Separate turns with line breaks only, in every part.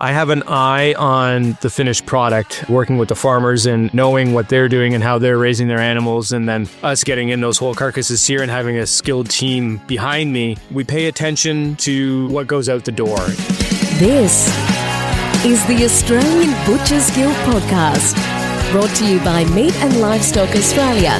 I have an eye on the finished product, working with the farmers and knowing what they're doing and how they're raising their animals, and then us getting in those whole carcasses here and having a skilled team behind me. We pay attention to what goes out the door.
This is the Australian Butchers Guild podcast, brought to you by Meat and Livestock Australia,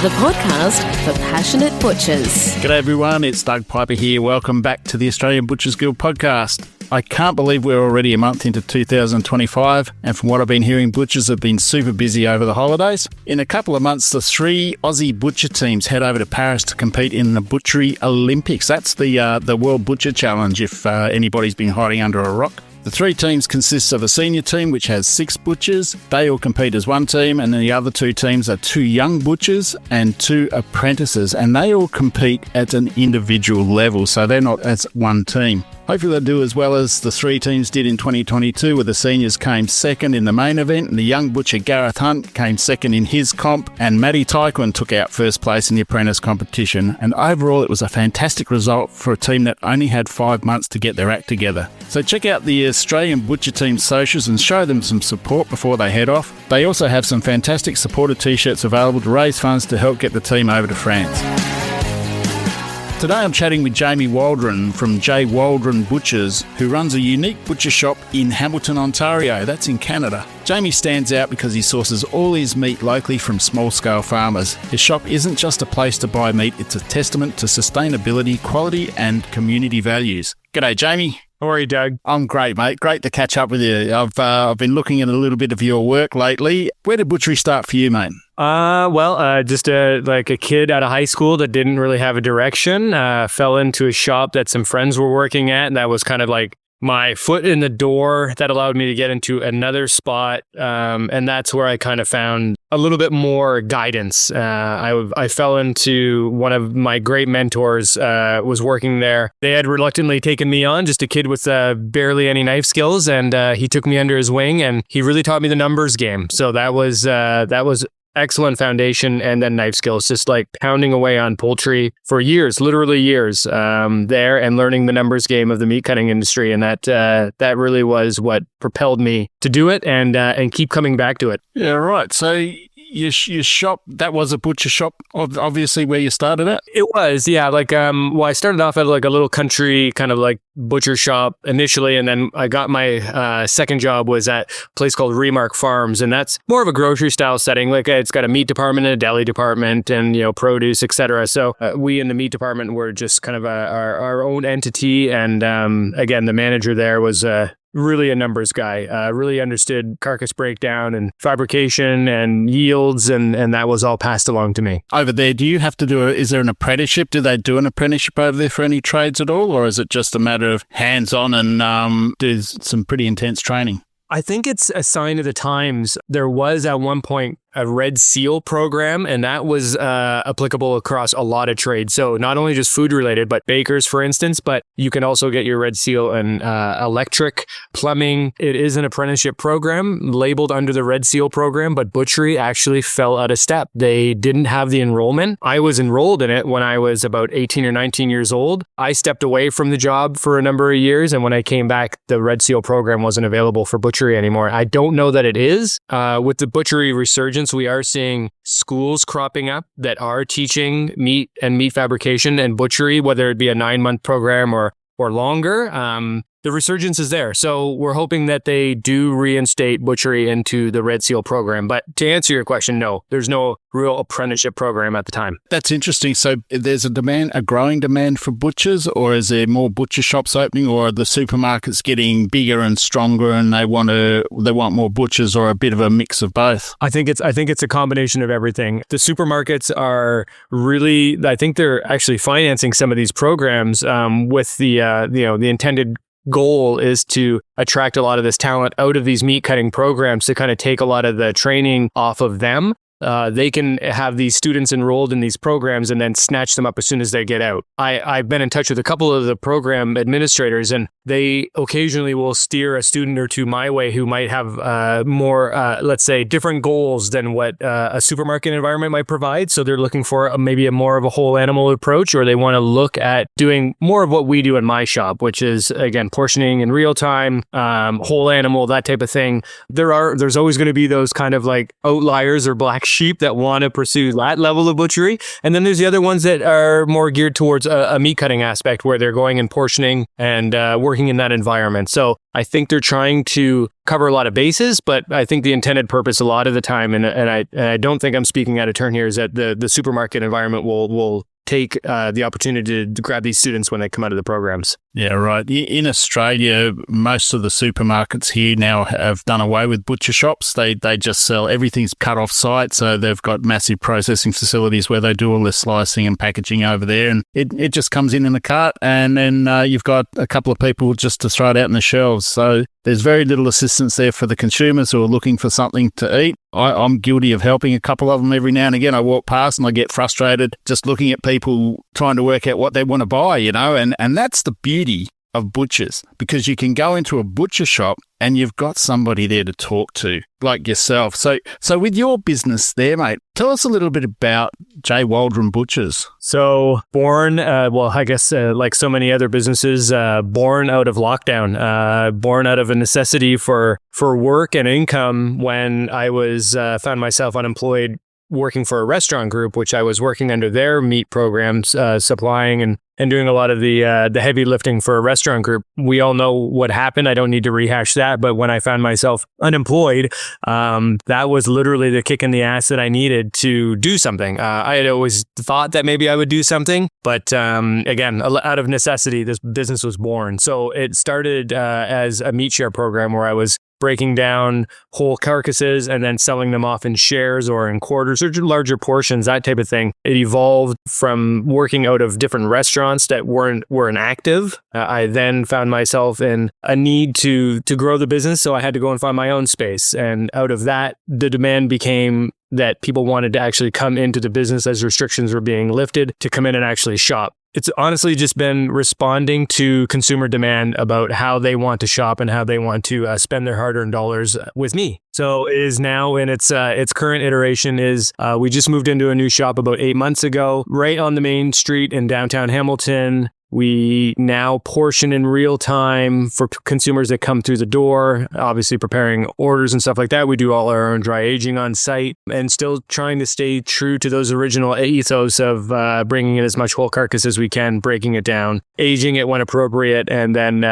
the podcast for passionate butchers.
G'day everyone, it's Doug Piper here. Welcome back to the Australian Butchers Guild podcast. I can't believe we're already a month into 2025, and from what I've been hearing, butchers have been super busy over the holidays. In a couple of months, the 3 Aussie butcher teams head over to Paris to compete in the Butchery Olympics. That's the World Butcher Challenge, if anybody's been hiding under a rock. The 3 teams consist of a senior team, which has 6 butchers. They all compete as one team, and then the other 2 teams are 2 young butchers and 2 apprentices, and they all compete at an individual level, so they're not as one team. Hopefully they'll do as well as the 3 teams did in 2022, where the seniors came second in the main event, and the young butcher Gareth Hunt came second in his comp, and Matty Tyquin took out first place in the apprentice competition. And overall, it was a fantastic result for a team that only had 5 months to get their act together. So check out the Australian Butcher Team's socials and show them some support before they head off. They also have some fantastic supporter t-shirts available to raise funds to help get the team over to France. Today I'm chatting with Jamie Waldron from J. Waldron Butchers, who runs a unique butcher shop in Hamilton, Ontario. That's in Canada. Jamie stands out because he sources all his meat locally from small-scale farmers. His shop isn't just a place to buy meat, it's a testament to sustainability, quality and community values. G'day, Jamie.
How are you, Doug?
I'm great, mate. Great to catch up with you. I've been looking at a little bit of your work lately. Where did butchery start for you, mate?
Just like a kid out of high school that didn't really have a direction. Fell into a shop that some friends were working at, and that was kind of like my foot in the door that allowed me to get into another spot. And that's where I kind of found a little bit more guidance. I fell into one of my great mentors, was working there. They had reluctantly taken me on, just a kid with barely any knife skills. And he took me under his wing, and he really taught me the numbers game. So that was excellent foundation, and then knife skills, just like pounding away on poultry for years, literally years, there, and learning the numbers game of the meat cutting industry. And that really was what propelled me to do it and keep coming back to it.
Yeah, right. So your shop, that was a butcher shop, obviously, where you started at?
It was, yeah. Like, I started off at like a little country kind of like butcher shop initially, and then I got my second job was at a place called Remark Farms, and that's more of a grocery style setting. Like, it's got a meat department and a deli department, and produce, etc. So we in the meat department were just kind of our own entity, and again, the manager there was really a numbers guy, really understood carcass breakdown and fabrication and yields, and that was all passed along to me.
Over there, do you have to is there an apprenticeship? Do they do an apprenticeship over there for any trades at all, or is it just a matter of hands-on and do some pretty intense training?
I think it's a sign of the times. There was at one point a Red Seal program, and that was applicable across a lot of trades. So not only just food related, but bakers, for instance, but you can also get your Red Seal in electric, plumbing. It is an apprenticeship program labeled under the Red Seal program, but butchery actually fell out of step. They didn't have the enrollment. I was enrolled in it when I was about 18 or 19 years old. I stepped away from the job for a number of years, and when I came back, the Red Seal program wasn't available for butchery anymore. I don't know that it is. With the butchery resurgence, we are seeing schools cropping up that are teaching meat and meat fabrication and butchery, whether it be a 9-month program or longer. The resurgence is there. So we're hoping that they do reinstate butchery into the Red Seal program. But to answer your question, no, there's no real apprenticeship program at the time.
That's interesting. So there's a growing demand for butchers, or is there more butcher shops opening, or are the supermarkets getting bigger and stronger and they want more butchers, or a bit of a mix of both?
I think it's a combination of everything. The supermarkets are really, I think they're actually financing some of these programs with the intended goal is to attract a lot of this talent out of these meat cutting programs to kind of take a lot of the training off of them. They can have these students enrolled in these programs and then snatch them up as soon as they get out. I've been in touch with a couple of the program administrators, and they occasionally will steer a student or two my way who might have more, let's say, different goals than what a supermarket environment might provide. So they're looking for maybe a more of a whole animal approach, or they want to look at doing more of what we do in my shop, which is, again, portioning in real time, whole animal, that type of thing. There's always going to be those kind of like outliers or black sheep that want to pursue that level of butchery. And then there's the other ones that are more geared towards a meat cutting aspect where they're going and portioning and working in that environment. So I think they're trying to cover a lot of bases, but I think the intended purpose a lot of the time, and I don't think I'm speaking out of turn here, is that the supermarket environment will take the opportunity to grab these students when they come out of the programs.
Yeah, right. In Australia, most of the supermarkets here now have done away with butcher shops. They just sell, everything's cut off site. So they've got massive processing facilities where they do all the slicing and packaging over there. And it just comes in the cart. And then you've got a couple of people just to throw it out in the shelves. So there's very little assistance there for the consumers who are looking for something to eat. I'm guilty of helping a couple of them every now and again. I walk past and I get frustrated just looking at people trying to work out what they want to buy, and that's the beauty of butchers, because you can go into a butcher shop and you've got somebody there to talk to, like yourself. So with your business there, mate, tell us a little bit about J. Waldron Butchers.
So born, like so many other businesses, born out of lockdown, born out of a necessity for work and income when I was found myself unemployed working for a restaurant group, which I was working under their meat programs, supplying and doing a lot of the heavy lifting for a restaurant group. We all know what happened. I don't need to rehash that. But when I found myself unemployed, that was literally the kick in the ass that I needed to do something. I had always thought that maybe I would do something, but again, out of necessity, this business was born. So it started as a meat share program where I was breaking down whole carcasses and then selling them off in shares or in quarters or larger portions, that type of thing. It evolved from working out of different restaurants that weren't active. I then found myself in a need to grow the business, so I had to go and find my own space. And out of that, the demand became that people wanted to actually come into the business as restrictions were being lifted to come in and actually shop. It's honestly just been responding to consumer demand about how they want to shop and how they want to spend their hard-earned dollars with me. So it is now in its current iteration is we just moved into a new shop about 8 months ago, right on the main street in downtown Hamilton. We now portion in real time for consumers that come through the door, obviously preparing orders and stuff like that. We do all our own dry aging on site and still trying to stay true to those original ethos of bringing in as much whole carcass as we can, breaking it down, aging it when appropriate, and then,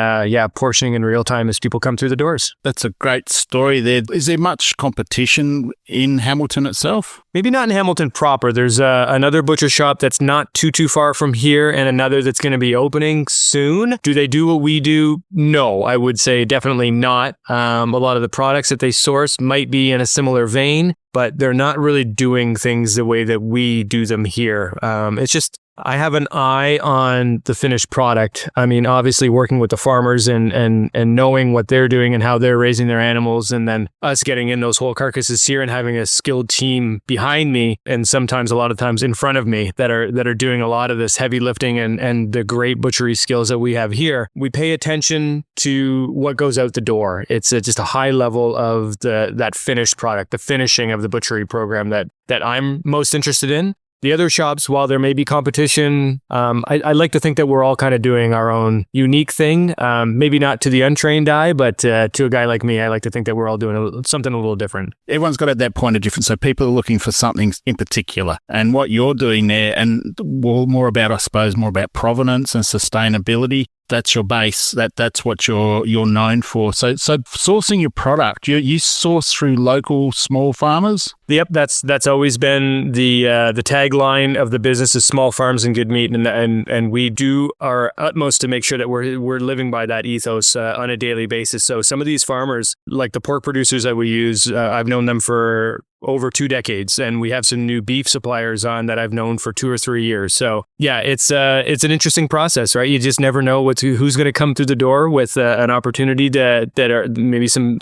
portioning in real time as people come through the doors.
That's a great story there. Is there much competition in Hamilton itself?
Maybe not in Hamilton proper. There's another butcher shop that's not too far from here and another that's going to be opening soon. Do they do what we do? No, I would say definitely not. A lot of the products that they source might be in a similar vein, but they're not really doing things the way that we do them here. It's just, I have an eye on the finished product. I mean, obviously working with the farmers and knowing what they're doing and how they're raising their animals, and then us getting in those whole carcasses here and having a skilled team behind me, and sometimes a lot of times in front of me that are doing a lot of this heavy lifting and the great butchery skills that we have here. We pay attention to what goes out the door. It's just a high level of that finished product, the finishing of the butchery program that I'm most interested in. The other shops, while there may be competition, I like to think that we're all kind of doing our own unique thing. Maybe not to the untrained eye, but to a guy like me, I like to think that we're all doing something a little different.
Everyone's got at that point of difference. So people are looking for something in particular. And what you're doing there, and more about provenance and sustainability. That's your base. That's what you're known for. So sourcing your product, you source through local small farmers?
Yep, that's always been the tagline of the business is small farms and good meat, and we do our utmost to make sure that we're living by that ethos on a daily basis. So some of these farmers, like the pork producers that we use, I've known them for over 2 decades, and we have some new beef suppliers on that I've known for 2 or 3 years. So yeah, it's an interesting process, right? You just never know who's going to come through the door with an opportunity that are maybe some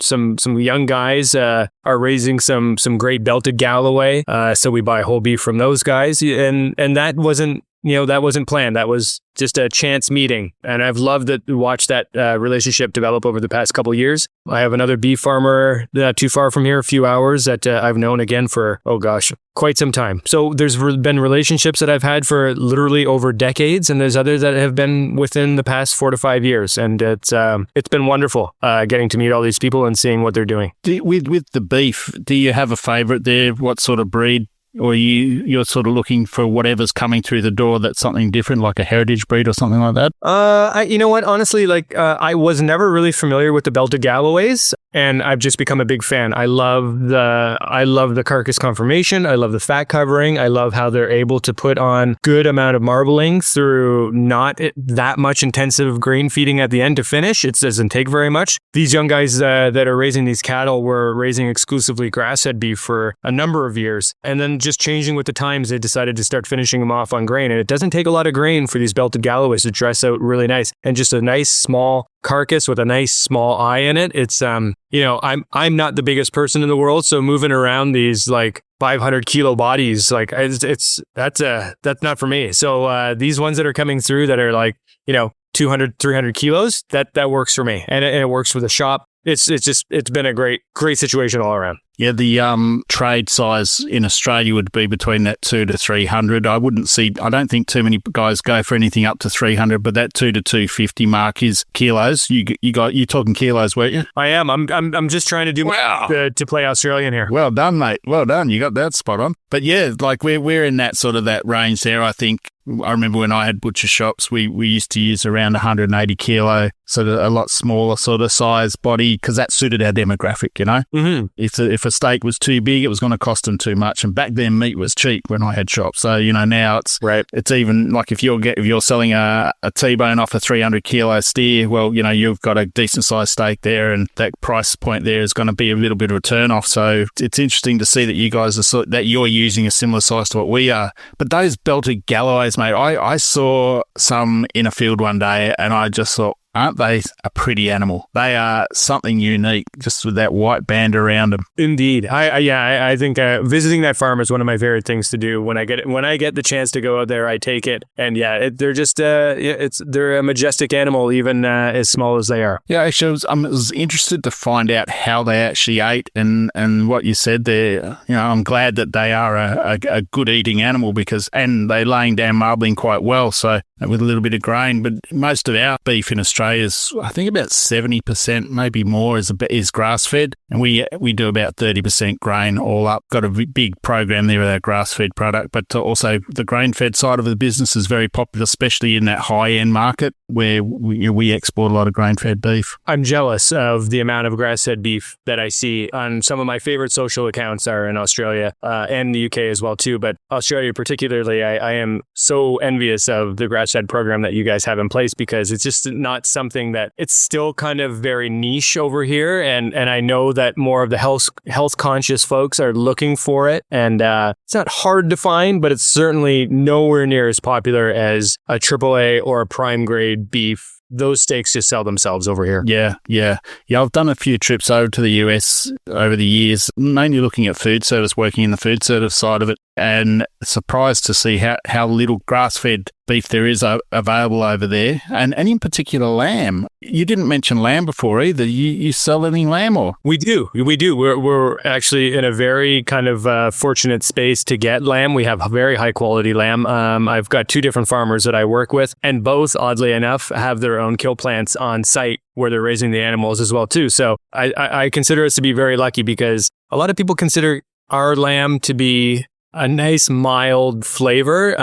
young guys are raising some great belted Galloway. So we buy whole beef from those guys, and that wasn't that wasn't planned. That was just a chance meeting. And I've loved to watch that relationship develop over the past couple of years. I have another beef farmer not too far from here, a few hours, that I've known again for, quite some time. So there's been relationships that I've had for literally over decades, and there's others that have been within the past 4 to 5 years. And it's been wonderful getting to meet all these people and seeing what they're doing.
With the beef, do you have a favorite there? What sort of breed? Or you're sort of looking for whatever's coming through the door that's something different, like a heritage breed or something like that?
You know what? Honestly, I was never really familiar with the belted Galloways, and I've just become a big fan. I love the carcass conformation. I love the fat covering. I love how they're able to put on good amount of marbling through not that much intensive grain feeding at the end to finish. It doesn't take very much. These young guys that are raising these cattle were raising exclusively grass-fed beef for a number of years, and then just changing with the times, they decided to start finishing them off on grain. And it doesn't take a lot of grain for these belted Galloways to dress out really nice. And just a nice small carcass with a nice small eye in it. It's I'm not the biggest person in the world, so moving around these 500 kilo bodies, that's not for me. So these ones that are coming through that are 200, 300 kilos, that works for me, and it works for the shop. It's been a great situation all around.
Yeah, the trade size in Australia would be between that 200 to 300. I don't think too many guys go for anything up to 300, but that 2 to 250 mark is kilos. You're talking kilos, weren't you?
I am. I'm just trying to do to play Australian here.
Well done, mate. Well done. You got that spot on. But yeah, we're in that sort of that range there. I think I remember when I had butcher shops, we used to use around 180 kilo, sort of a lot smaller sort of size body, because that suited our demographic, Mm-hmm. If a steak was too big, it was going to cost them too much. And back then, meat was cheap when I had shops. So, now it's
right.
It's even like if you're selling a T-bone off a 300 kilo steer, well, you've got a decent sized steak there, and that price point there is going to be a little bit of a turn off. So it's interesting to see that you guys that you're using a similar size to what we are. But those belted Galloways, mate, I saw some in a field one day, and I just thought, aren't they a pretty animal? They are something unique, just with that white band around them. Indeed.
I think visiting that farm is one of my favorite things to do. When I get the chance to go out there, I take it. And they're just they're a majestic animal, even as small as they are.
Yeah, actually, I was interested to find out how they actually ate, and what you said there. I'm glad that they are a good eating animal, and they're laying down marbling quite well. So with a little bit of grain, but most of our beef in Australia is, I think, about 70%, maybe more, is grass-fed, and we do about 30% grain all up. Got a big program there with our grass-fed product, but also the grain-fed side of the business is very popular, especially in that high-end market where we export a lot of grain-fed beef.
I'm jealous of the amount of grass-fed beef that I see on some of my favorite social accounts are in Australia and the UK as well too, but Australia particularly, I am so envious of the grass-fed program that you guys have in place, because it's just not something that it's still kind of very niche over here, and I know that more of the health conscious folks are looking for it, and it's not hard to find, but it's certainly nowhere near as popular as a AAA or a prime grade beef. Those steaks just sell themselves over here.
Yeah. I've done a few trips over to the US over the years, mainly looking at food service, working in the food service side of it, and surprised to see how little grass-fed beef there is available over there, and in particular lamb. You didn't mention lamb before either. You sell any lamb, or?
We do. We're actually in a very kind of fortunate space to get lamb. We have very high quality lamb. I've got 2 different farmers that I work with, and both, oddly enough, have their own kill plants on site where they're raising the animals as well too. So I consider us to be very lucky, because a lot of people consider our lamb to be a nice mild flavor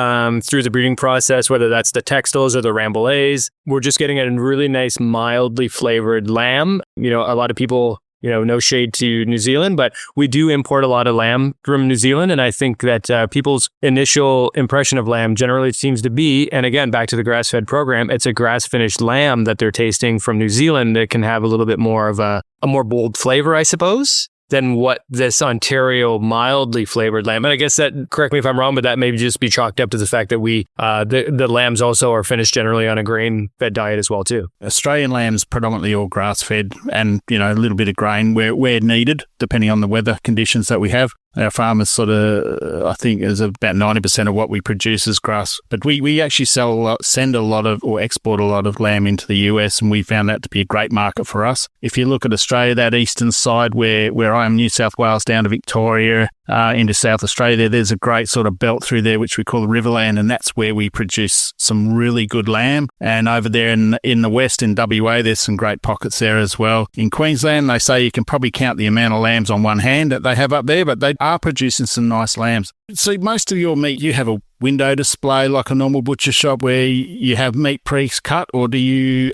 through the breeding process, whether that's the Texels or the Rambouillets. We're just getting a really nice mildly flavored lamb. A lot of people, no shade to New Zealand, but we do import a lot of lamb from New Zealand. And I think that people's initial impression of lamb generally seems to be, and again, back to the grass-fed program, it's a grass-finished lamb that they're tasting from New Zealand that can have a little bit more of a more bold flavor, I suppose, than what this Ontario mildly flavored lamb. And I guess that, correct me if I'm wrong, but that may just be chalked up to the fact that the lambs also are finished generally on a grain-fed diet as well too.
Australian lambs predominantly all grass-fed, and a little bit of grain where needed, depending on the weather conditions that we have. Our farm is sort of, I think, is about 90% of what we produce is grass. But we actually send a lot of, or export a lot of lamb into the US, and we found that to be a great market for us. If you look at Australia, that eastern side where I am, New South Wales down to Victoria, into South Australia, there's a great sort of belt through there, which we call the Riverland, and that's where we produce some really good lamb. And over there in the west, in WA, there's some great pockets there as well. In Queensland, they say you can probably count the amount of lambs on one hand that they have up there, but they are producing some nice lambs. So most of your meat, you have a window display like a normal butcher shop where you have meat pre-cut, or are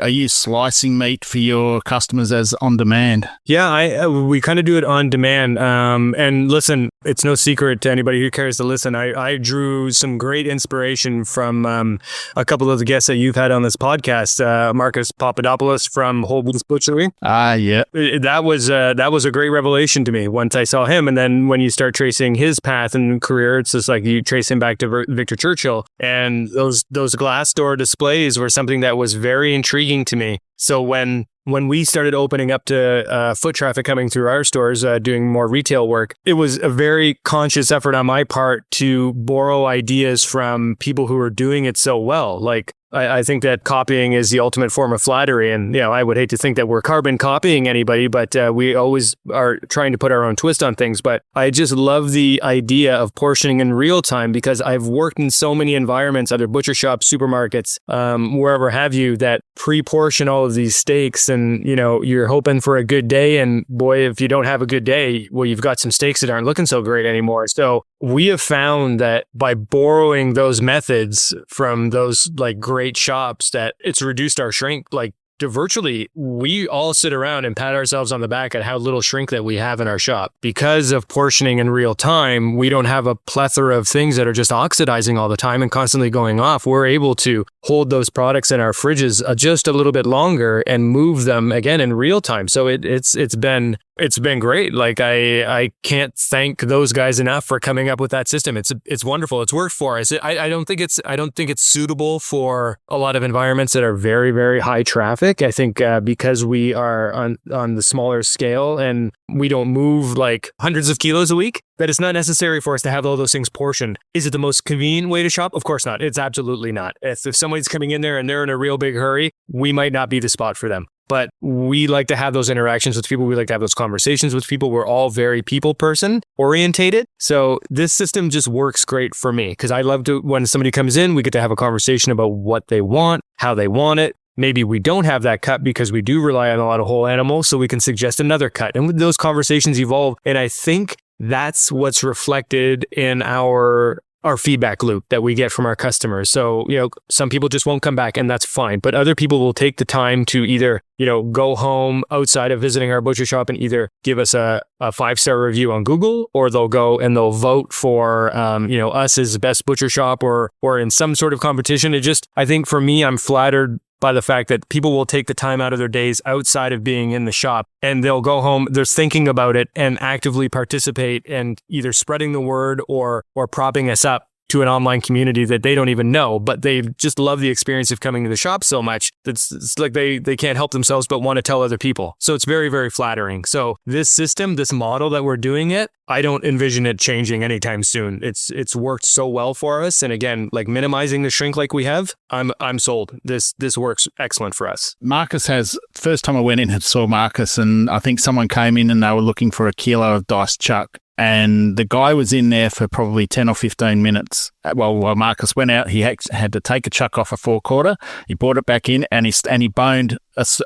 you slicing meat for your customers as on demand?
Yeah, we kind of do it on demand. And listen, it's no secret to anybody who cares to listen. I drew some great inspiration from a couple of the guests that you've had on this podcast. Marcus Papadopoulos from Waldron Butchers.
Yeah.
That was a great revelation to me once I saw him. And then when you start tracing his path and career, it's just like you trace him back to Victor Churchill, and those glass door displays were something that was very intriguing to me. So when we started opening up to foot traffic coming through our stores, doing more retail work, it was a very conscious effort on my part to borrow ideas from people who were doing it so well. Like, I think that copying is the ultimate form of flattery. And, I would hate to think that we're carbon copying anybody, but we always are trying to put our own twist on things. But I just love the idea of portioning in real time, because I've worked in so many environments, either butcher shops, supermarkets, wherever have you, that pre-portion all of these steaks, and, you're hoping for a good day. And boy, if you don't have a good day, well, you've got some steaks that aren't looking so great anymore. So we have found that by borrowing those methods from those great shops, that it's reduced our shrink to virtually, we all sit around and pat ourselves on the back at how little shrink that we have in our shop. Because of portioning in real time, we don't have a plethora of things that are just oxidizing all the time and constantly going off. We're able to hold those products in our fridges just a little bit longer and move them again in real time. So it's been great. I can't thank those guys enough for coming up with that system. It's wonderful. It's worked for us. I don't think it's suitable for a lot of environments that are very, very high traffic. I think because we are on the smaller scale and we don't move hundreds of kilos a week, that it's not necessary for us to have all those things portioned. Is it the most convenient way to shop? Of course not. It's absolutely not. If somebody's coming in there and they're in a real big hurry, we might not be the spot for them. But we like to have those interactions with people. We like to have those conversations with people. We're all very people person orientated. So this system just works great for me, because I love to, when somebody comes in, we get to have a conversation about what they want, how they want it. Maybe we don't have that cut because we do rely on a lot of whole animals, so we can suggest another cut. And those conversations evolve. And I think that's what's reflected in our feedback loop that we get from our customers. So, some people just won't come back, and that's fine. But other people will take the time to either, go home outside of visiting our butcher shop and either give us a 5-star review on Google, or they'll go and they'll vote for, us as the best butcher shop or in some sort of competition. I think for me, I'm flattered by the fact that people will take the time out of their days outside of being in the shop, and they'll go home, they're thinking about it and actively participate and either spreading the word or propping us up to an online community that they don't even know, but they just love the experience of coming to the shop so much that it's like they can't help themselves but want to tell other people. So it's very, very flattering. So this system, this model that we're doing it, I don't envision it changing anytime soon. It's worked so well for us. And again, minimizing the shrink like we have, I'm sold. This works excellent for us.
Marcus first time I went in and saw Marcus, and I think someone came in and they were looking for a kilo of diced chuck. And the guy was in there for probably 10 or 15 minutes. While Marcus went out, he had to take a chuck off a 4/4. He brought it back in and he boned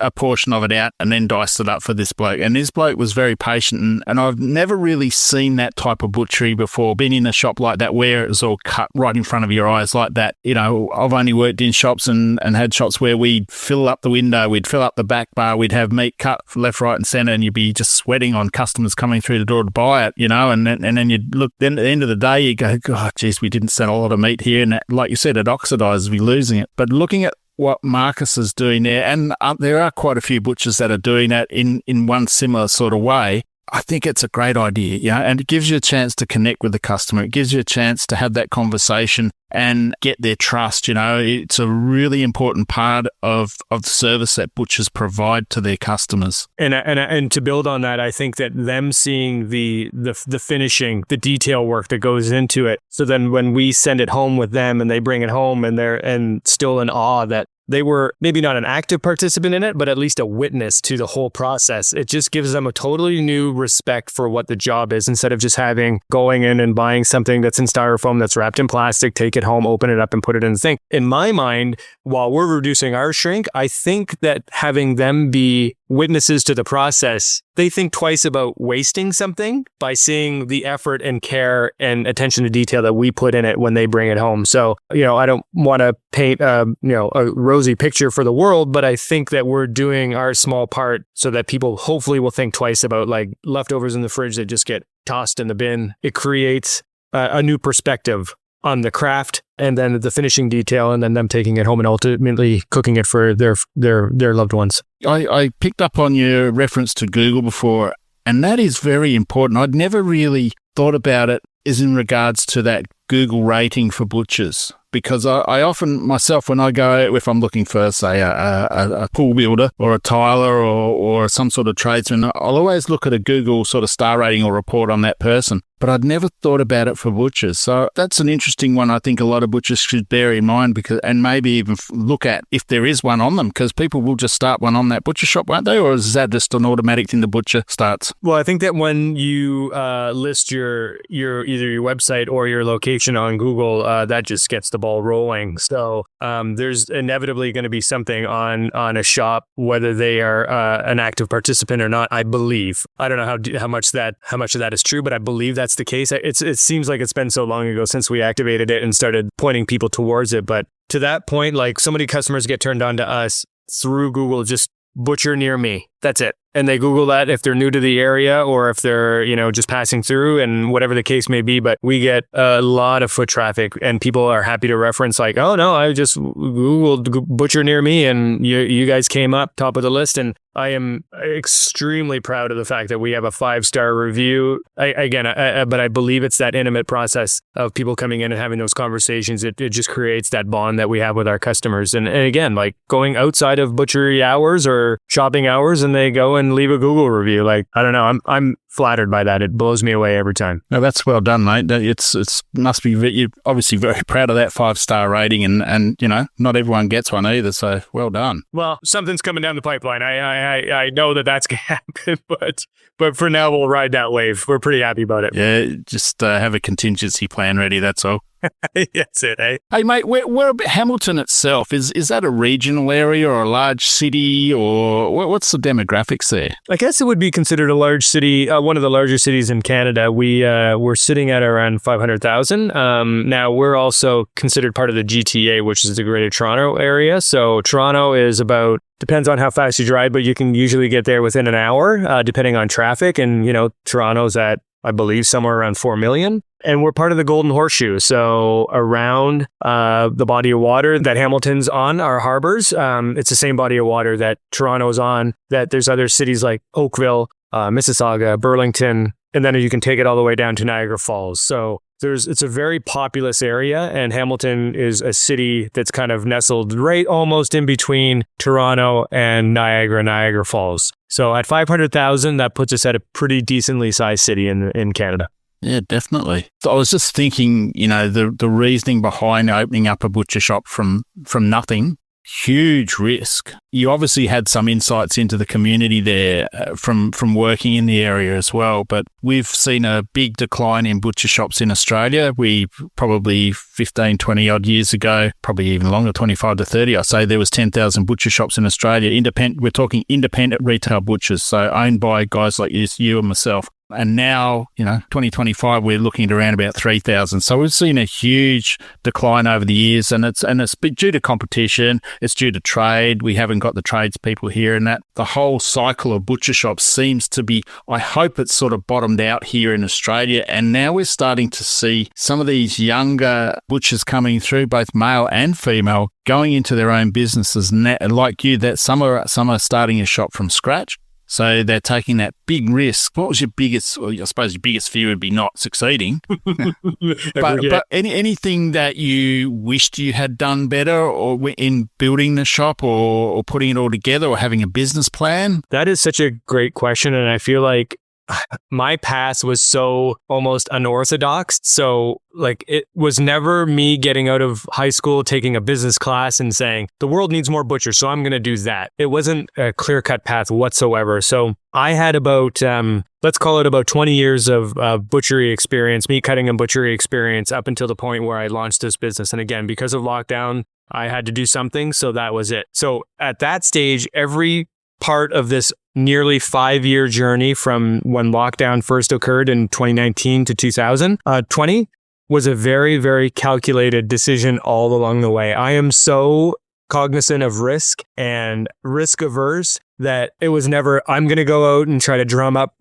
a portion of it out and then diced it up for this bloke. And this bloke was very patient. And I've never really seen that type of butchery before, been in a shop like that where it was all cut right in front of your eyes like that. I've only worked in shops and had shops where we'd fill up the window, we'd fill up the back bar, we'd have meat cut left, right and centre, and you'd be just sweating on customers coming through the door to buy it, and then you'd look, then at the end of the day, you go, oh, geez, we didn't sell a lot of meat here. And like you said, it oxidizes, we're losing it. But looking at what Marcus is doing there, and there are quite a few butchers that are doing that in one similar sort of way, I think it's a great idea, and it gives you a chance to connect with the customer. It gives you a chance to have that conversation and get their trust. It's a really important part of the service that butchers provide to their customers.
And to build on that, I think that them seeing the finishing, the detail work that goes into it. So then when we send it home with them and they bring it home and they're still in awe that they were maybe not an active participant in it, but at least a witness to the whole process. It just gives them a totally new respect for what the job is, instead of just going in and buying something that's in styrofoam, that's wrapped in plastic, take it home, open it up and put it in the thing. In my mind, while we're reducing our shrink, I think that having them be witnesses to the process, they think twice about wasting something by seeing the effort and care and attention to detail that we put in it when they bring it home. So, I don't want to paint, a rosy picture for the world, but I think that we're doing our small part so that people hopefully will think twice about like leftovers in the fridge that just get tossed in the bin. It creates a new perspective on the craft and then the finishing detail, and then them taking it home and ultimately cooking it for their loved ones.
I picked up on your reference to Google before, and that is very important. I'd never really thought about it as in regards to that Google rating for butchers, because I often myself, when I go, if I'm looking for, say, a pool builder or a tiler or some sort of tradesman, I'll always look at a Google sort of star rating or report on that person. But I'd never thought about it for butchers. So that's an interesting one I think a lot of butchers should bear in mind, and maybe even look at if there is one on them, because people will just start one on that butcher shop, won't they? Or is that just an automatic thing the butcher starts?
Well, I think that when you list your either your website or your location on Google, that just gets the ball rolling. So there's inevitably going to be something on a shop, whether they are an active participant or not. I believe. I don't know how much of that is true, but I believe that's the case. It seems like it's been so long ago since we activated it and started pointing people towards it. But to that point, like, so many customers get turned on to us through Google, just butcher near me. That's it. And they Google that if they're new to the area or if they're, just passing through, and whatever the case may be. But we get a lot of foot traffic, and people are happy to reference like, oh no, I just Googled butcher near me and you guys came up top of the list. And I am extremely proud of the fact that we have a 5-star review. But I believe it's that intimate process of people coming in and having those conversations. It just creates that bond that we have with our customers. And again, like going outside of butchery hours or shopping hours, and they go and leave a Google review. Like, I don't know, I'm flattered by that. It blows me away every time.
No, that's well done, mate. It's must be, you're obviously very proud of that 5-star rating, and not everyone gets one either. So well done.
Well, something's coming down the pipeline. I know that's gonna happen, but for now we'll ride that wave. We're pretty happy about it.
Yeah, just have a contingency plan ready. That's all.
That's it, eh?
Hey, mate, where Hamilton itself, is that a regional area or a large city, or what's the demographics there?
I guess it would be considered a large city, one of the larger cities in Canada. We're sitting at around 500,000. Now, we're also considered part of the GTA, which is the Greater Toronto area. So Toronto is about, depends on how fast you drive, but you can usually get there within an hour, depending on traffic. And, Toronto's at, I believe, somewhere around 4 million. And we're part of the Golden Horseshoe. So around the body of water that Hamilton's on, our harbors, it's the same body of water that Toronto's on, that there's other cities like Oakville, Mississauga, Burlington, and then you can take it all the way down to Niagara Falls. So it's a very populous area, and Hamilton is a city that's kind of nestled right almost in between Toronto and Niagara Falls. So at 500,000, that puts us at a pretty decently sized city in Canada.
Yeah, definitely. So I was just thinking, the reasoning behind opening up a butcher shop from nothing, huge risk. You obviously had some insights into the community there from working in the area as well, but we've seen a big decline in butcher shops in Australia. We probably 15, 20 odd years ago, probably even longer, 25 to 30, I say there was 10,000 butcher shops in Australia. We're talking independent retail butchers, so owned by guys like you and myself. And now, 2025, we're looking at around about 3,000. So we've seen a huge decline over the years, and it's due to competition. It's due to trade. We haven't got the tradespeople here, and that the whole cycle of butcher shops seems to be, I hope it's sort of bottomed out here in Australia. And now we're starting to see some of these younger butchers coming through, both male and female, going into their own businesses. And like you, that some are starting a shop from scratch. So they're taking that big risk. What was your biggest, well, I suppose your biggest fear would be not succeeding. but anything that you wished you had done better or in building the shop or putting it all together or having a business plan?
That is such a great question. And I feel like my past was so almost unorthodox. So like it was never me getting out of high school, taking a business class and saying, the world needs more butchers, so I'm going to do that. It wasn't a clear-cut path whatsoever. So I had about, let's call it about 20 years of butchery experience, meat cutting and butchery experience up until the point where I launched this business. And again, because of lockdown, I had to do something. So that was it. So at that stage, every part of this nearly 5-year journey from when lockdown first occurred in 2019 to 2020 was a very, very calculated decision all along the way. I am so cognizant of risk and risk averse that it was never, I'm going to go out and try to drum up,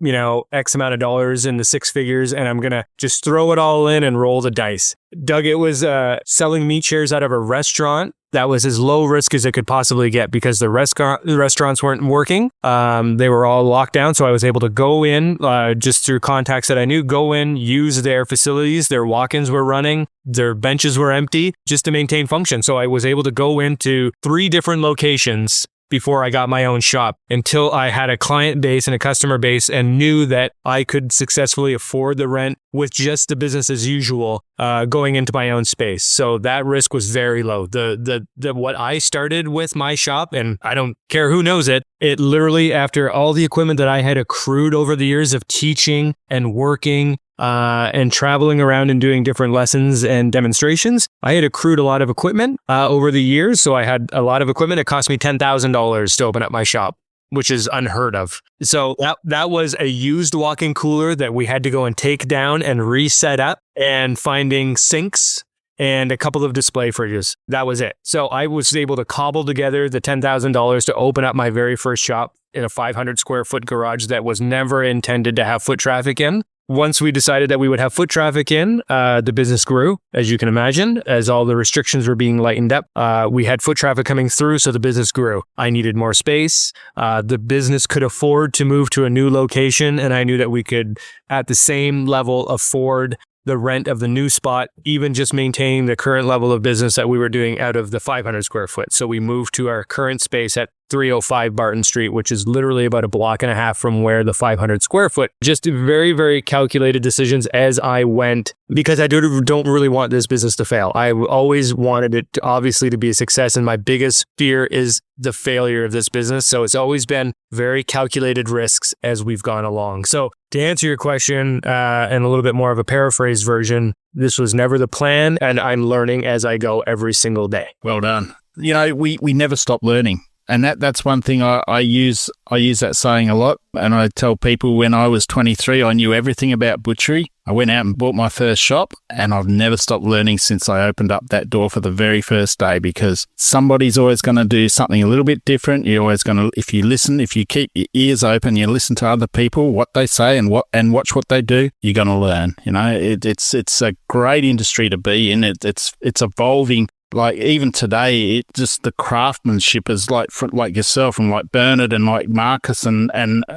X amount of dollars in the six figures and I'm going to just throw it all in and roll the dice. Doug, it was selling meat shares out of a restaurant. That was as low risk as it could possibly get because the restaurants weren't working. They were all locked down. So I was able to go in just through contacts that I knew, go in, use their facilities. Their walk-ins were running. Their benches were empty just to maintain function. So I was able to go into 3 different locations before I got my own shop until I had a client base and a customer base and knew that I could successfully afford the rent with just the business as usual going into my own space. So that risk was very low. The what I started with my shop, and I don't care who knows it, it literally after all the equipment that I had accrued over the years of teaching and working and traveling around and doing different lessons and demonstrations, I had accrued a lot of equipment over the years. So I had a lot of equipment. It cost me $10,000 to open up my shop, which is unheard of. So that was a used walk-in cooler that we had to go and take down and reset up, and finding sinks and a couple of display fridges. That was it. So I was able to cobble together the $10,000 to open up my very first shop in a 500 square foot garage that was never intended to have foot traffic in. Once we decided that we would have foot traffic in, the business grew, as you can imagine, as all the restrictions were being lightened up. We had foot traffic coming through, so the business grew. I needed more space. The business could afford to move to a new location, and I knew that we could, at the same level, afford the rent of the new spot, even just maintaining the current level of business that we were doing out of the 500 square foot. So we moved to our current space at 305 Barton Street, which is literally about a block and a half from where the 500 square foot. Just very, very calculated decisions as I went, because I don't really want this business to fail. I always wanted it to, obviously, to be a success. And my biggest fear is the failure of this business. So it's always been very calculated risks as we've gone along. So to answer your question, and a little bit more of a paraphrase version, this was never the plan, and I'm learning as I go every single day.
Well done. We never stop learning. And that's one thing I use that saying a lot. And I tell people when I was 23, I knew everything about butchery. I went out and bought my first shop, and I've never stopped learning since I opened up that door for the very first day, because somebody's always going to do something a little bit different. You're always going to, if you keep your ears open, you listen to other people, what they say and watch what they do, you're going to learn. It's a great industry to be in. It's evolving. Like even today, just the craftsmanship is like yourself and like Bernard and like Marcus and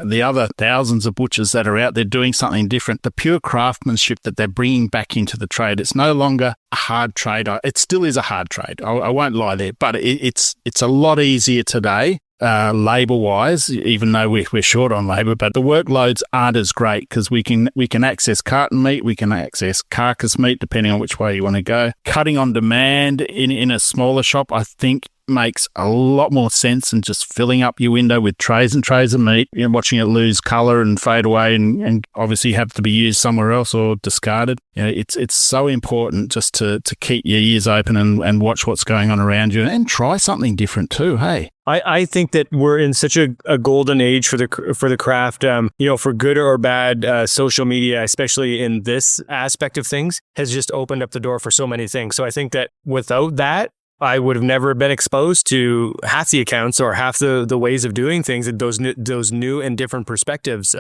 the other thousands of butchers that are out there doing something different. The pure craftsmanship that they're bringing back into the trade. It's no longer a hard trade. It still is a hard trade. I won't lie there, but it's a lot easier today. Labor-wise, even though we're short on labor, but the workloads aren't as great because we can access carton meat, we can access carcass meat, depending on which way you want to go. Cutting on demand in a smaller shop, I think, makes a lot more sense than just filling up your window with trays and trays of meat, watching it lose color and fade away and obviously have to be used somewhere else or discarded. It's so important just to keep your ears open and watch what's going on around you and try something different too. Hey.
I think that we're in such a golden age for the craft, for good or bad. Social media, especially in this aspect of things, has just opened up the door for so many things. So I think that without that, I would have never been exposed to half the accounts or half the ways of doing things and those new and different perspectives.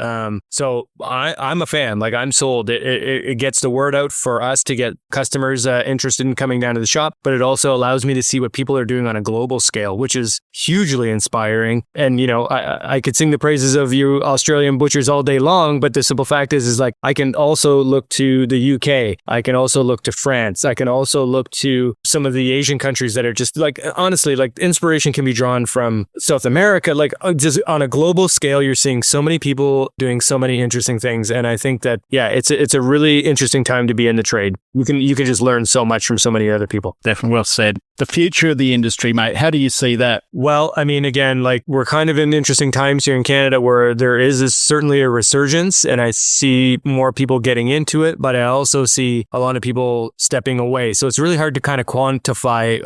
So I'm a fan. Like, I'm sold. It gets the word out for us to get customers interested in coming down to the shop, but it also allows me to see what people are doing on a global scale, which is hugely inspiring. And, I could sing the praises of you Australian butchers all day long, but the simple fact is like, I can also look to the UK. I can also look to France. I can also look to some of the Asian countries that are just like, honestly, like, inspiration can be drawn from South America. Like, just on a global scale, you're seeing so many people doing so many interesting things. And I think that, it's a really interesting time to be in the trade. You can just learn so much from so many other people.
Definitely well said. The future of the industry, mate, how do you see that?
Well, I mean, again, like, we're kind of in interesting times here in Canada where there is certainly a resurgence, and I see more people getting into it, but I also see a lot of people stepping away. So it's really hard to kind of quantify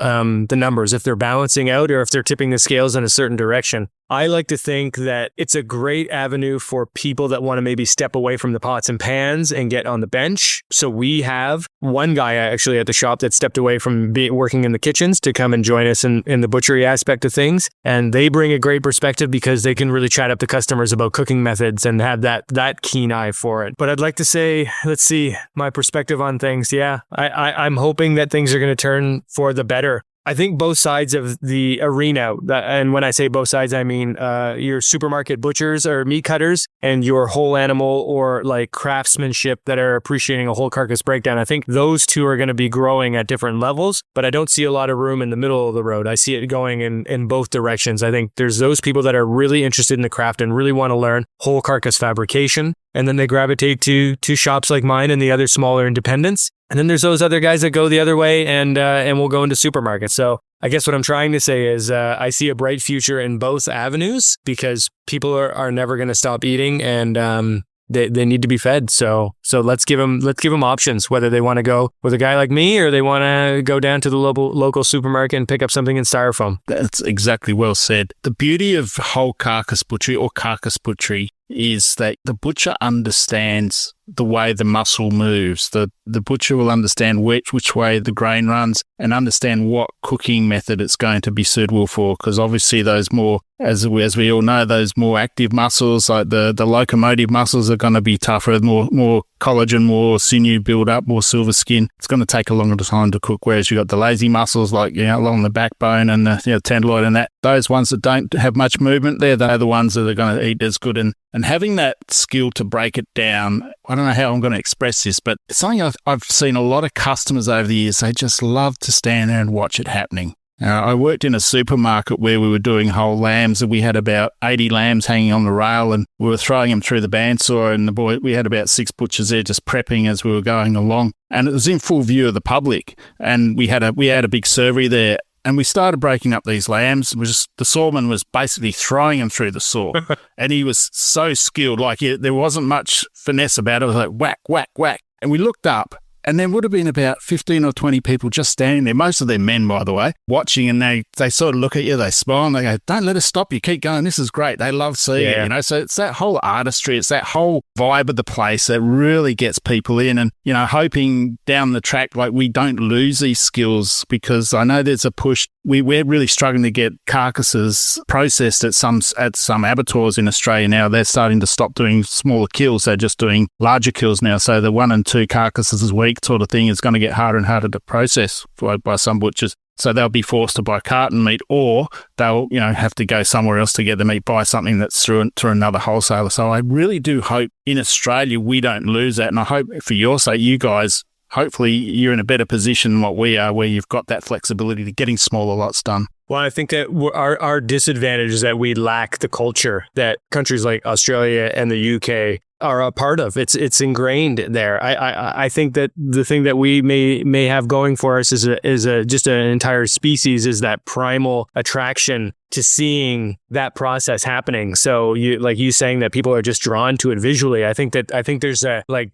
the numbers, if they're balancing out or if they're tipping the scales in a certain direction. I like to think that it's a great avenue for people that want to maybe step away from the pots and pans and get on the bench. So we have one guy actually at the shop that stepped away from working in the kitchens to come and join us in the butchery aspect of things. And they bring a great perspective because they can really chat up the customers about cooking methods and have that keen eye for it. But I'd like to say, let's see, my perspective on things. Yeah, I'm hoping that things are going to turn for the better. I think both sides of the arena, and when I say both sides, I mean your supermarket butchers or meat cutters and your whole animal or like craftsmanship that are appreciating a whole carcass breakdown. I think those two are going to be growing at different levels, but I don't see a lot of room in the middle of the road. I see it going in both directions. I think there's those people that are really interested in the craft and really want to learn whole carcass fabrication, and then they gravitate to shops like mine and the other smaller independents. And then there's those other guys that go the other way and will go into supermarkets. So I guess what I'm trying to say is I see a bright future in both avenues because people are never going to stop eating, and they need to be fed. So let's give them options, whether they want to go with a guy like me or they want to go down to the local supermarket and pick up something in styrofoam.
That's exactly well said. The beauty of whole carcass butchery or carcass butchery is that the butcher understands the way the muscle moves. The butcher will understand which way the grain runs and understand what cooking method it's going to be suitable for, because obviously those more, as we all know, those more active muscles, like the locomotive muscles, are going to be tougher, more collagen, more sinew build up, more silver skin. It's going to take a longer time to cook, whereas you've got the lazy muscles like along the backbone and the tenderloin and that. Those ones that don't have much movement, they're the ones that are going to eat as good. And having that skill to break it down, I don't know how I'm going to express this, but it's something I've seen a lot of customers over the years. They just love to stand there and watch it happening. I worked in a supermarket where we were doing whole lambs, and we had about 80 lambs hanging on the rail, and we were throwing them through the bandsaw, and we had about 6 butchers there just prepping as we were going along. And it was in full view of the public, and we had a big survey there. And we started breaking up these lambs. The sawman was basically throwing them through the saw. And he was so skilled. Like, there wasn't much finesse about it. It was like whack, whack, whack. And we looked up, and there would have been about 15 or 20 people just standing there, most of them men, by the way, watching, and they sort of look at you, they smile, and they go, don't let us stop you, keep going, this is great. They love seeing it, So it's that whole artistry, it's that whole vibe of the place that really gets people in, and, hoping down the track, like, we don't lose these skills, because I know there's a push. We're really struggling to get carcasses processed at some abattoirs in Australia now. They're starting to stop doing smaller kills. They're just doing larger kills now. So the 1 and 2 carcasses a week sort of thing is going to get harder and harder to process by some butchers. So they'll be forced to buy carton meat, or they'll have to go somewhere else to get the meat, buy something that's through another wholesaler. So I really do hope in Australia we don't lose that. And I hope for your sake, you guys, hopefully you're in a better position than what we are, where you've got that flexibility to getting smaller lots done.
Well, I think that our disadvantage is that we lack the culture that countries like Australia and the UK are a part of. It's ingrained there. I think that the thing that we may have going for us is just an entire species is that primal attraction to seeing that process happening. So you saying that people are just drawn to it visually. I think there's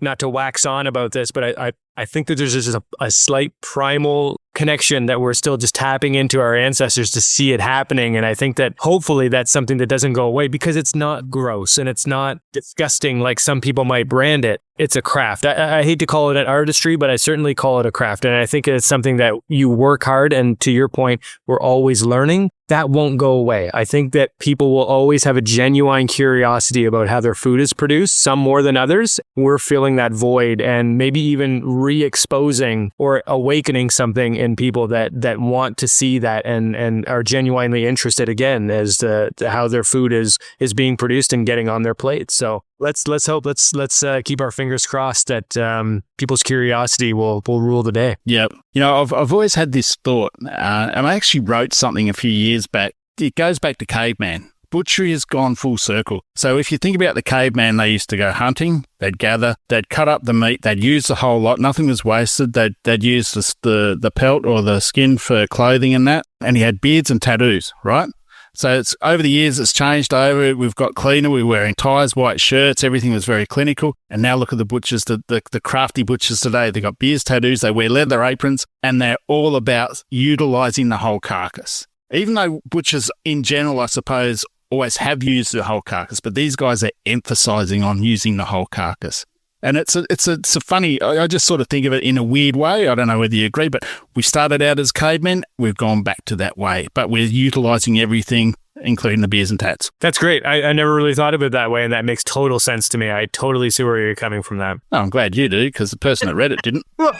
not to wax on about this, but I think that there's just a slight primal connection that we're still just tapping into our ancestors to see it happening. And I think that hopefully that's something that doesn't go away, because it's not gross and it's not disgusting like some people might brand it. it's a craft. I hate to call it an artistry, but I certainly call it a craft. And I think it's something that you work hard. And to your point, we're always learning. That won't go away. I think that people will always have a genuine curiosity about how their food is produced, some more than others. We're filling that void and maybe even re-exposing or awakening something in people that want to see that and are genuinely interested again as to how their food is being produced and getting on their plates. So let's hope, let's keep our fingers crossed that people's curiosity will rule the day.
Yeah. I've always had this thought, and I actually wrote something a few years back. It goes back to caveman. Butchery has gone full circle. So if you think about the caveman, they used to go hunting, they'd gather, they'd cut up the meat, they'd use the whole lot, nothing was wasted, they'd use the pelt or the skin for clothing and that, and he had beards and tattoos, right? So it's over the years, it's changed over. We've got cleaner. We're wearing ties, white shirts. Everything was very clinical. And now look at the butchers, the crafty butchers today. They've got beards, tattoos. They wear leather aprons, and they're all about utilising the whole carcass. Even though butchers in general, I suppose, always have used the whole carcass, but these guys are emphasising on using the whole carcass. And it's a funny, I just sort of think of it in a weird way. I don't know whether you agree, but we started out as cavemen. We've gone back to that way, but we're utilising everything, including the beers and tats.
That's great. I never really thought of it that way, and that makes total sense to me. I totally see where you're coming from that.
Oh, I'm glad you do, because the person that read it didn't. What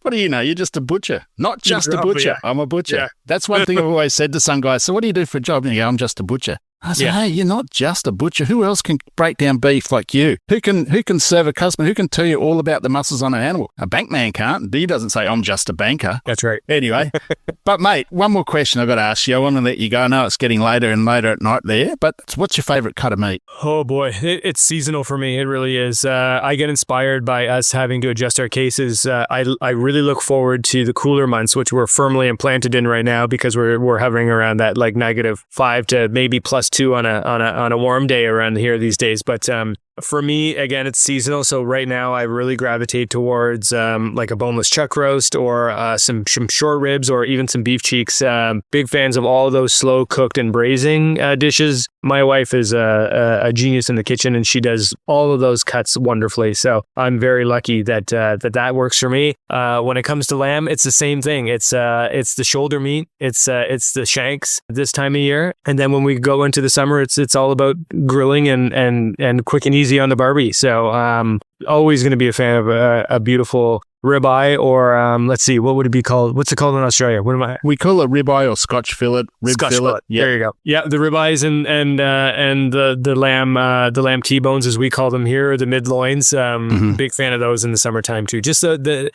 do you know? You're just a butcher. Not just a butcher. Yeah. I'm a butcher. Yeah. That's one thing I've always said to some guys. So what do you do for a job? And you go, I'm just a butcher. I said, hey, you're not just a butcher. Who else can break down beef like you? Who can serve a customer? Who can tell you all about the muscles on an animal? A bankman can't. He doesn't say, I'm just a banker.
That's right.
Anyway, but mate, one more question I've got to ask you. I want to let you go. I know it's getting later and later at night there, but what's your favourite cut of meat?
Oh boy, it's seasonal for me. It really is. I get inspired by us having to adjust our cases. I really look forward to the cooler months, which we're firmly implanted in right now because we're hovering around that like -5 to maybe +2 on a warm day around here these days. But for me, again, it's seasonal. So right now I really gravitate towards like a boneless chuck roast or some short ribs or even some beef cheeks. Big fans of all of those slow cooked and braising dishes. My wife is a genius in the kitchen and she does all of those cuts wonderfully. So I'm very lucky that that works for me. When it comes to lamb, it's the same thing. It's the shoulder meat. It's the shanks this time of year. And then when we go into the summer, it's all about grilling and quick and easy on the Barbie. So always going to be a fan of a beautiful ribeye or let's see, what would it be called? What's it called in Australia?
We call it ribeye or Scotch fillet.
Scotch fillet. Yep. There you go. Yeah, the ribeyes and the lamb T-bones as we call them here, or the mid-loins. Big fan of those in the summertime too. Just the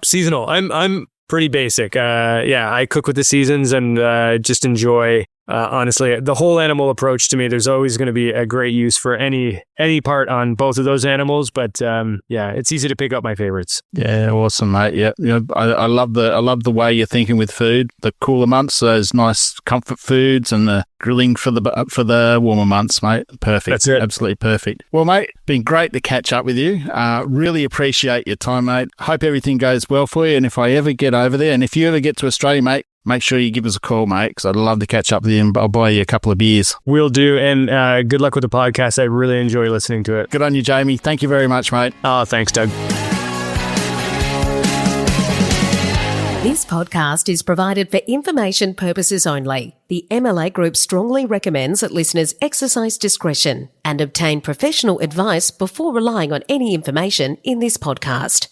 seasonal. I'm pretty basic. I cook with the seasons and just enjoy. Honestly, the whole animal approach to me, there's always going to be a great use for any part on both of those animals. But it's easy to pick up my favorites.
Yeah, awesome, mate. Yeah, I love the way you're thinking with food. The cooler months, those nice comfort foods, and the grilling for the warmer months, mate. Perfect.
That's it.
Absolutely perfect. Well, mate, been great to catch up with you. Really appreciate your time, mate. Hope everything goes well for you. And if I ever get over there, and if you ever get to Australia, mate, make sure you give us a call, mate, because I'd love to catch up with you and I'll buy you a couple of beers.
Will do. And good luck with the podcast. I really enjoy listening to it.
Good on you, Jamie. Thank you very much, mate.
Oh, thanks, Doug.
This podcast is provided for information purposes only. The MLA Group strongly recommends that listeners exercise discretion and obtain professional advice before relying on any information in this podcast.